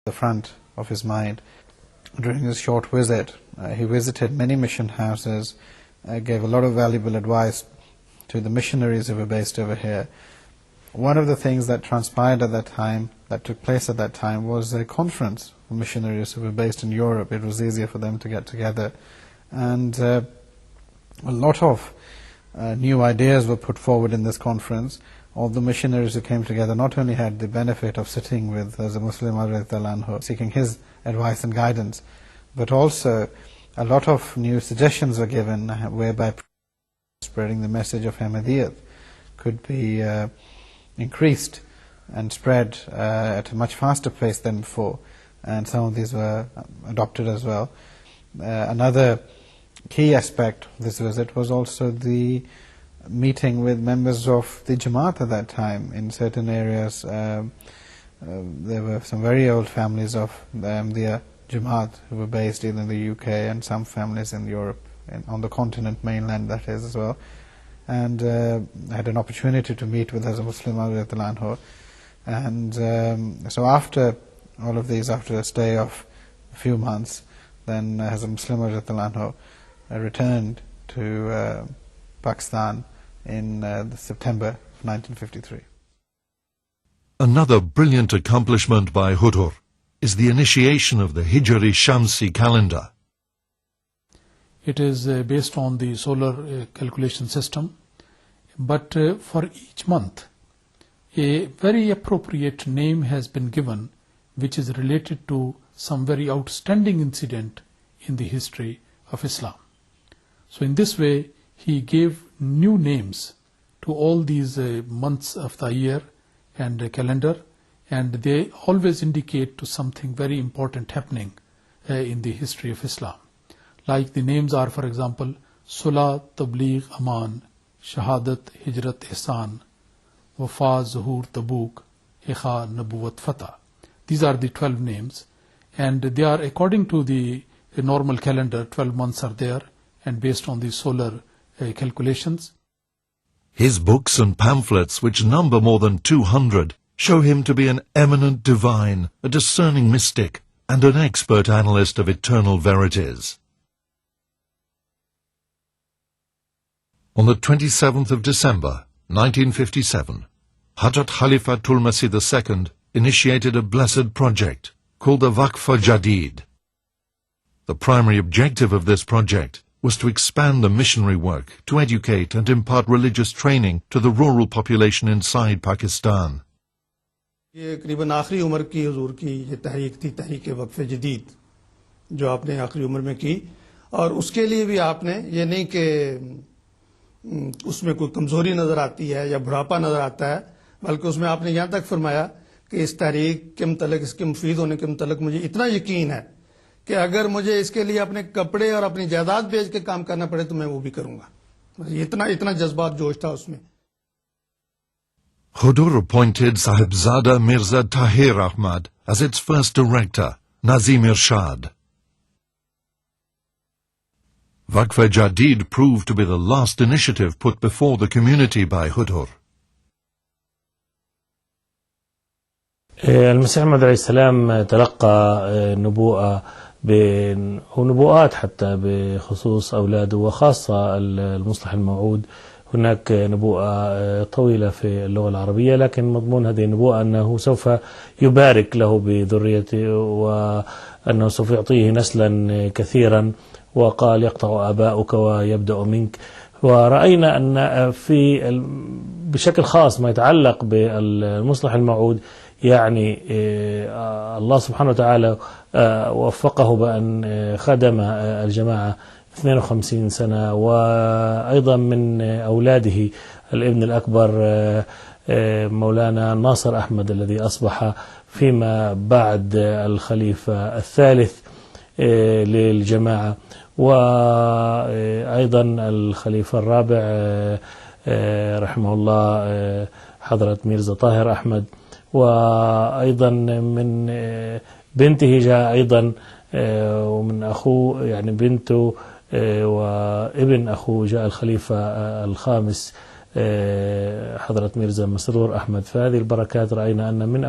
the front of his mind. During his short visit, he visited many mission houses, gave a lot of valuable advice to the missionaries who were based over here. One of the things that transpired at that time, that took place at that time, was a conference for missionaries who were based in Europe. It was easier for them to get together. And a lot of new ideas were put forward in this conference. All the missionaries who came together not only had the benefit of sitting with the Muslim Hazrat seeking his advice and guidance, but also a lot of new suggestions were given whereby spreading the message of Ahmadiyyat could be increased and spread at a much faster pace than before, and some of these were adopted as well. Another key aspect of this visit was also the meeting with members of the Jamaat at that time. In certain areas there were some very old families of the Ahmadiyya Jamaat who were based either in the UK and some families in Europe, on the continent mainland that is as well. And I had an opportunity to meet with Hazrat Muslim Anhu. And so after all of these, after a stay of a few months, then Hazrat Muslim Anhu returned to Pakistan in September of 1953. Another brilliant accomplishment by Hudur is the initiation of the Hijri Shamsi calendar. It is based on the solar calculation system, but for each month a very appropriate name has been given which is related to some very outstanding incident in the history of Islam. So in this way he gave new names to all these months of the year and calendar, and they always indicate to something very important happening in the history of Islam. Like the names are, for example, Sulah, Tabligh, Aman, Shahadat, Hijrat, Ihsan, Wafa, Zuhur, Tabuk, Ikha, Nabuwat, Fatah. These are the 12 names, and they are according to the normal calendar. 12 months are there, and based on the solar calculations. His books and pamphlets, which number more than 200, show him to be an eminent divine, a discerning mystic, and an expert analyst of eternal verities. On the 27th of December, 1957, Hazrat Khalifatul Masih II initiated a blessed project called the Waqf Jadid. The primary objective of this project was to expand the missionary work, to educate and impart religious training to the rural population inside Pakistan. ये करीबन आखिरी उम्र की हुजूर की ये तहरीक थी, तहरीक वक्फ जदीद, जो आपने आखिरी उम्र में की, और उसके लिए भी आपने ये नहीं कि उसमें कोई कमजोरी नजर आती है या बुढ़ापा नजर आता है, बल्कि उसमें आपने यहाँ तक फरमाया कि इस तहरीक के मुतल्लिक, इसके मुफीद होने के मुतल्लिक मुझे इतना यकीन है कि अगर मुझे इसके लिए अपने कपड़े और अपनी जायदाद बेच के काम करना पड़े तो मैं वो भी करूंगा. इतना जज्बात जोश था उसमें. Hudur appointed Sahibzada Mirza Tahir Ahmad as its first director, Nazim Irshad. Waqf Jadid proved to be the last initiative put before the community by Hudur. المسيح محمد عليه السلام تلقى نبوءة ونبوءات حتى بخصوص أولاده وخاصة المصلح الموعود. هناك نبوءة طويلة في اللغة العربية، لكن مضمون هذه النبوءة أنه سوف يبارك له بذريته وأنه سوف يعطيه نسلا كثيرا، وقال يقطع آباؤك ويبدأ منك. ورأينا أن في بشكل خاص ما يتعلق بالمصلح الموعود، يعني الله سبحانه وتعالى وفقه بأن خدم الجماعة 52 سنة، وأيضا من أولاده الابن الأكبر مولانا ناصر أحمد الذي أصبح فيما بعد الخليفة الثالث للجماعة، وأيضا الخليفة الرابع رحمه الله حضرة ميرزا طاهر أحمد، وأيضا من بنته جاء أيضا، ومن أخوه يعني بنته وابن أخوه جاء الخليفة الخامس حضرة ميرزا مسرور أحمد. فهذه البركات رأينا أن من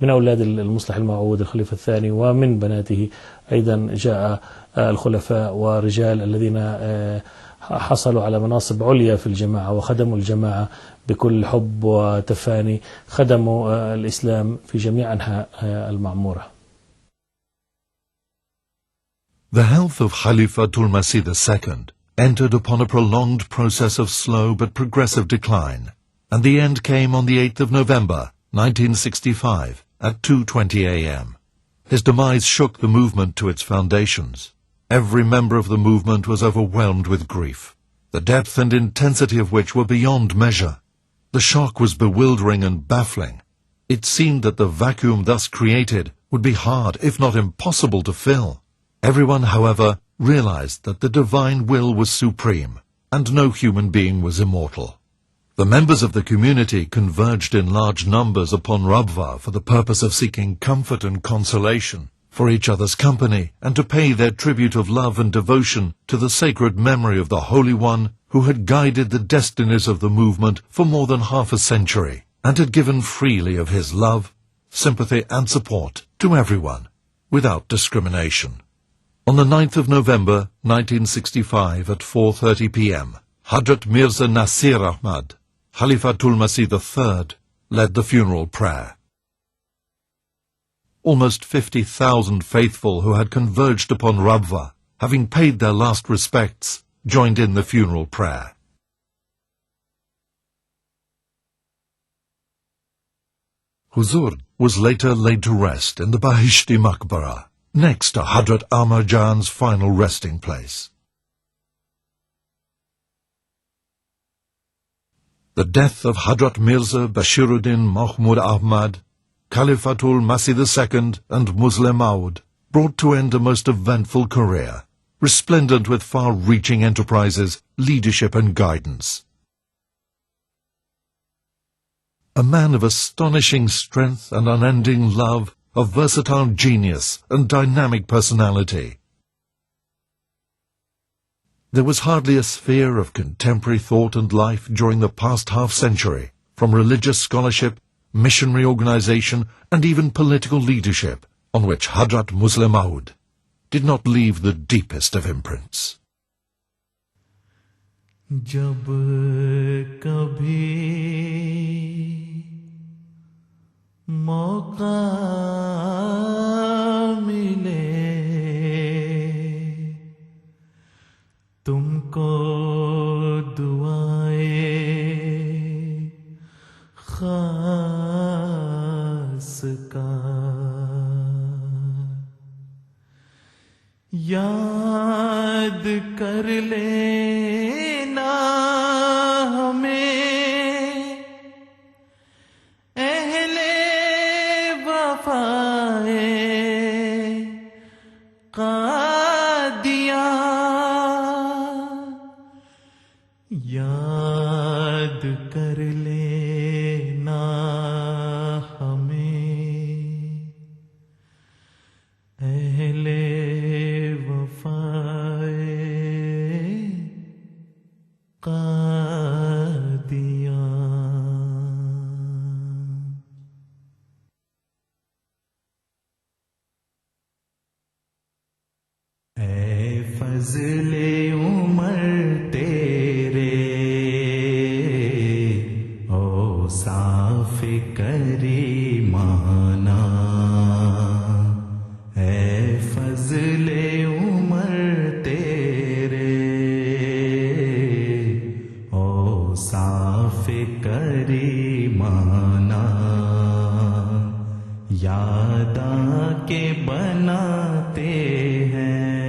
أولاد المصلح الموعود الخليفة الثاني ومن بناته أيضا جاء الخلفاء ورجال الذين حصلوا على مناصب عليا في الجماعة وخدموا الجماعة بكل حب وتفاني، خدموا الإسلام في جميع أنحاء المعمورة. The health of Khalifatul Masih II entered upon a prolonged process of slow but progressive decline, and the end came on the 8th of November, 1965, at 2:20 a.m. His demise shook the movement to its foundations. Every member of the movement was overwhelmed with grief, the depth and intensity of which were beyond measure. The shock was bewildering and baffling. It seemed that the vacuum thus created would be hard, if not impossible, to fill. Everyone, however, realized that the divine will was supreme, and no human being was immortal. The members of the community converged in large numbers upon Rabwa for the purpose of seeking comfort and consolation for each other's company, and to pay their tribute of love and devotion to the sacred memory of the Holy One who had guided the destinies of the movement for more than half a century, and had given freely of his love, sympathy and support to everyone, without discrimination. On the 9th of November, 1965, at 4:30 p.m., Hazrat Mirza Nasir Ahmad, Khalifatul Masih III, led the funeral prayer. Almost 50,000 faithful who had converged upon Rabwa, having paid their last respects, joined in the funeral prayer. Huzur was later laid to rest in the Bahishti Maqbara, next to Hazrat Amar Jan's final resting place. The death of Hazrat Mirza Bashiruddin Mahmood Ahmad, Khalifatul Masih II and Musleh Moud brought to end a most eventful career, resplendent with far-reaching enterprises, leadership and guidance. A man of astonishing strength and unending love, of versatile genius and dynamic personality. There was hardly a sphere of contemporary thought and life during the past half-century, from religious scholarship, missionary organization, and even political leadership, on which Hazrat Musleh Moud did not leave the deepest of imprints. जब कभी मौका मिले तुमको दुआएं खास का याद कर लेना हमें अहले वफाए कादिया याद कर लेना हमें अहले फज़ले उमर तेरे ओ साफ करीमाना है फज़ले उमर तेरे ओ साफ करीमाना याद के बनाते हैं